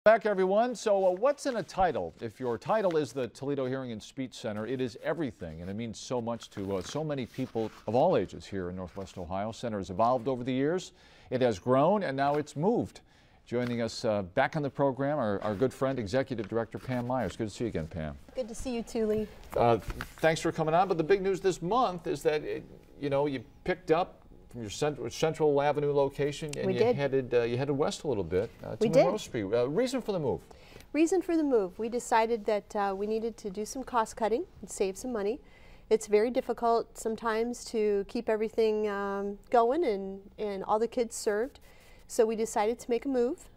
Back, everyone. So what's in a title? If your title is the Toledo Hearing and Speech Center, it is everything, and it means so much to so many people of all ages here in Northwest Ohio. Center has evolved over the years. It has grown, and now it's moved. Joining us back on the program, our good friend, Executive Director Pam Myers. Good to see you again, Pam. Good to see you too, Lee. Thanks for coming on. But the big news this month is that you picked up from your Central Avenue location, and you headed west a little bit to Monroe Street. Reason for the move? Reason for the move. We decided that we needed to do some cost cutting and save some money. It's very difficult sometimes to keep everything going and all the kids served. So we decided to make a move,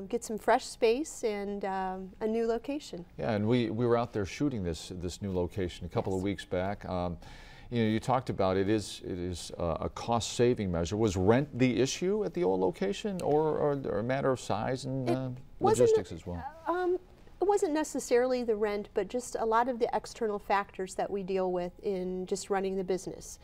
get some fresh space and a new location. Yeah, and we were out there shooting this new location a couple of weeks back. You talked about it is a cost-saving measure. Was rent the issue at the old location, or a matter of size and logistics as well? It wasn't necessarily the rent, but just a lot of the external factors that we deal with in just running the business.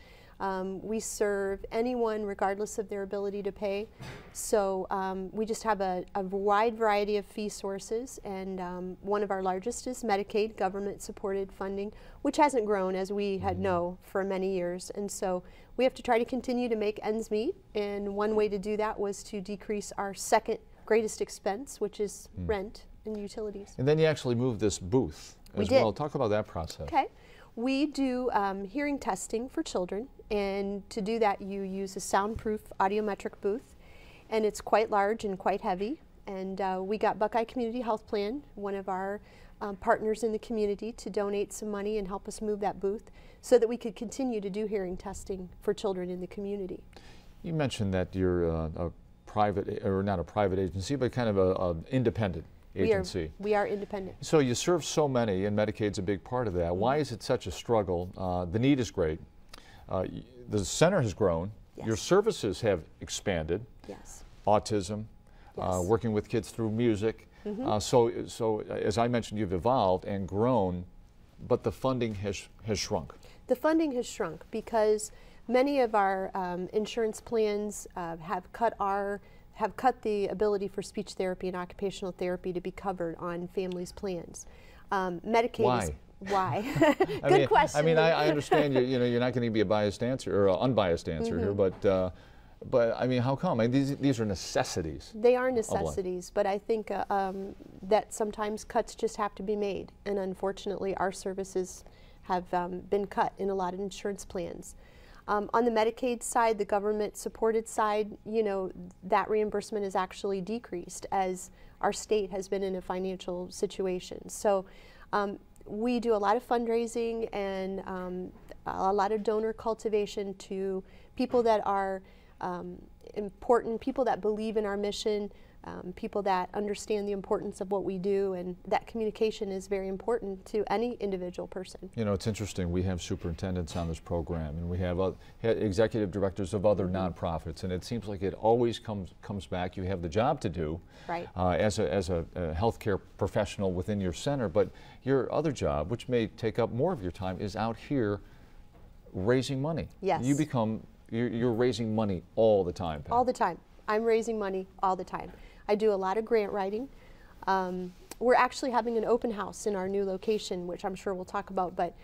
We serve anyone regardless of their ability to pay, so we just have a wide variety of fee sources, and one of our largest is Medicaid, government-supported funding, which hasn't grown, as we had known, for many years, and so we have to try to continue to make ends meet, and one way to do that was to decrease our second greatest expense, which is rent and utilities. And then you actually moved this booth as well. Talk about that process. Okay. We do hearing testing for children, and to do that you use a soundproof audiometric booth, and it's quite large and quite heavy, and we got Buckeye Community Health Plan, one of our partners in the community, to donate some money and help us move that booth so that we could continue to do hearing testing for children in the community. You mentioned that you're a private, or not a private agency, but kind of an independent agency. We are independent. So you serve so many, and Medicaid's a big part of that. Why is it such a struggle? The need is great. The center has grown. Yes. Your services have expanded. Yes. Autism, working with kids through music. So as I mentioned, you've evolved and grown, but the funding has shrunk. The funding has shrunk because many of our insurance plans have cut the ability for speech therapy and occupational therapy to be covered on families' plans. Medicaid Why? Good question. I mean, I understand you're not going to be a biased answer or an unbiased answer here, but I mean, how come? I mean, these are necessities. They are necessities, but I think that sometimes cuts just have to be made, and unfortunately, our services have been cut in a lot of insurance plans. On the Medicaid side, the government-supported side, that reimbursement is actually decreased as our state has been in a financial situation. So we do a lot of fundraising and a lot of donor cultivation to people that are important, people that believe in our mission, people that understand the importance of what we do, and that communication is very important to any individual person. It's interesting. We have superintendents on this program, and we have executive directors of other nonprofits, and it seems like it always comes back. You have the job to do as a healthcare professional within your center, but your other job, which may take up more of your time, is out here raising money. Yes. You're raising money all the time, Pam. All the time. I'm raising money all the time. I do a lot of grant writing. We're actually having an open house in our new location, which I'm sure we'll talk about, but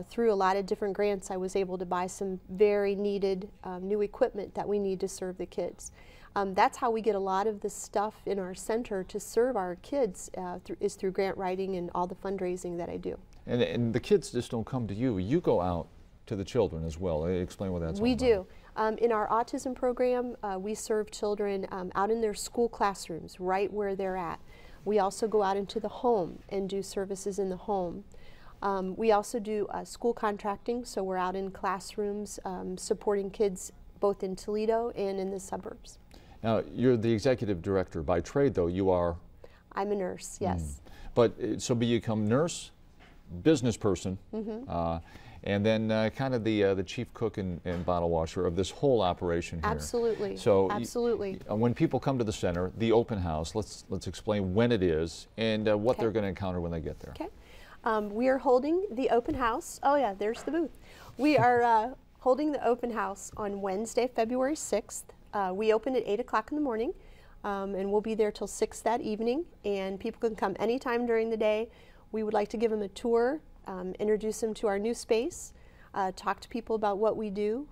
through a lot of different grants, I was able to buy some very needed new equipment that we need to serve the kids. That's how we get a lot of the stuff in our center to serve our kids, is through grant writing and all the fundraising that I do. And the kids just don't come to you. You go out to the children as well. Explain what that's all about. We do. In our autism program, we serve children out in their school classrooms, right where they're at. We also go out into the home and do services in the home. We also do school contracting, so we're out in classrooms supporting kids both in Toledo and in the suburbs. Now, you're the executive director by trade, though. You are? I'm a nurse, yes. But so you become nurse, business person, and then kind of the chief cook and bottle washer of this whole operation here. Absolutely. So absolutely. When people come to the center, the open house, let's explain when it is and what they're going to encounter when they get there. Okay. We are holding the open house. Oh yeah, there's the booth. We are holding the open house on Wednesday, February 6th. We open at 8 o'clock in the morning. and we'll be there till 6 that evening, and people can come anytime during the day. We would like to give them a tour, introduce them to our new space, talk to people about what we do.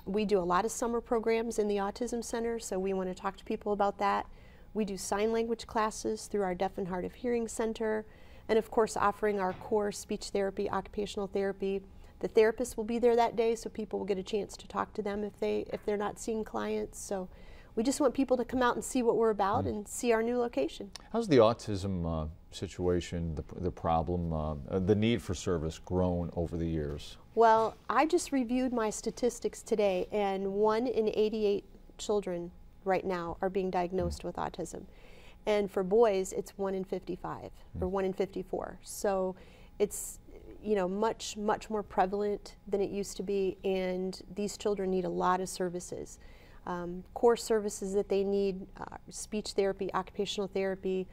We do a lot of summer programs in the Autism Center, so we want to talk to people about that. We do sign language classes through our Deaf and Hard of Hearing Center, and of course offering our core speech therapy, occupational therapy. The therapist will be there that day, so people will get a chance to talk to them if they're not seeing clients. So we just want people to come out and see what we're about and see our new location. How's the autism situation, the problem, the need for service grown over the years? Well, I just reviewed my statistics today, and 1 in 88 children right now are being diagnosed with autism. And for boys, it's 1 in 55 or 1 in 54. So it's, you know, much more prevalent than it used to be, and these children need a lot of services. Core services that they need, speech therapy, occupational therapy,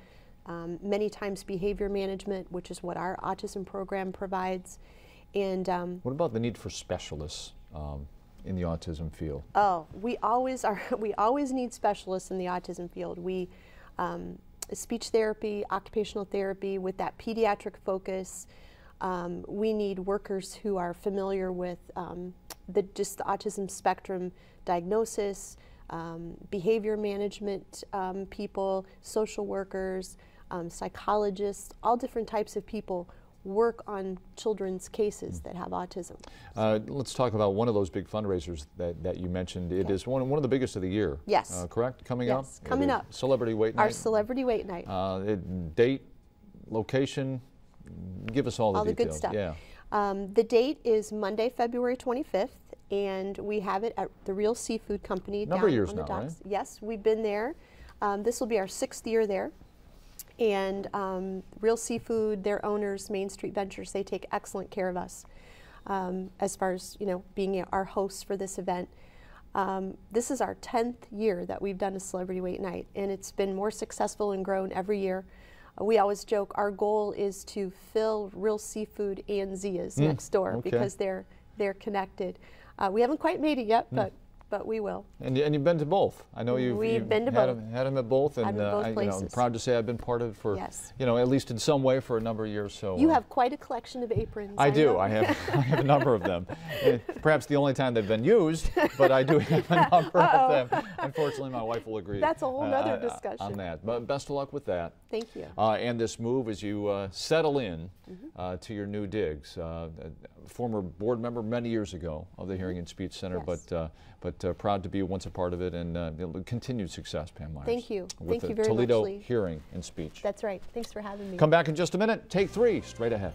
many times behavior management, which is what our autism program provides. And what about the need for specialists in the autism field? Oh, we always need specialists in the autism field. We speech therapy, occupational therapy with that pediatric focus. We need workers who are familiar with just the autism spectrum diagnosis, behavior management people, social workers, psychologists, all different types of people work on children's cases that have autism. Let's talk about one of those big fundraisers that you mentioned. It is one of the biggest of the year. Yes. Correct? Coming up? Yes, coming up. Celebrity Wait Night? Our Celebrity Wait Night. Date, location, give us all the details. All the good stuff. Yeah. The date is Monday, February 25th, and we have it at the Real Seafood Company down on the docks. Right? Yes, we've been there. This will be our 6th year there. And Real Seafood, their owners, Main Street Ventures, they take excellent care of us as far as, you know, being our hosts for this event. This is our 10th year that we've done a Celebrity Wait Night, and it's been more successful and grown every year. We always joke our goal is to fill Real Seafood and Zia's next door because they're connected. We haven't quite made it yet, but we will. And you've been to both. I know you've been to both. Had them at both, and I'm proud to say I've been part of it for, you know, at least in some way for a number of years. So you have quite a collection of aprons. I do. I have a number of them. Perhaps the only time they've been used, but I do have a number of them. Unfortunately, my wife will agree. That's a whole other discussion on that. But best of luck with that. Thank you. And this move as you settle in to your new digs. Former board member many years ago of the Hearing and Speech Center, but proud to be once a part of it, and continued success, Pam Myers. Thank you. With Thank you very Toledo much, Lee. Hearing and Speech. That's right. Thanks for having me. Come back in just a minute. Take 3 straight ahead.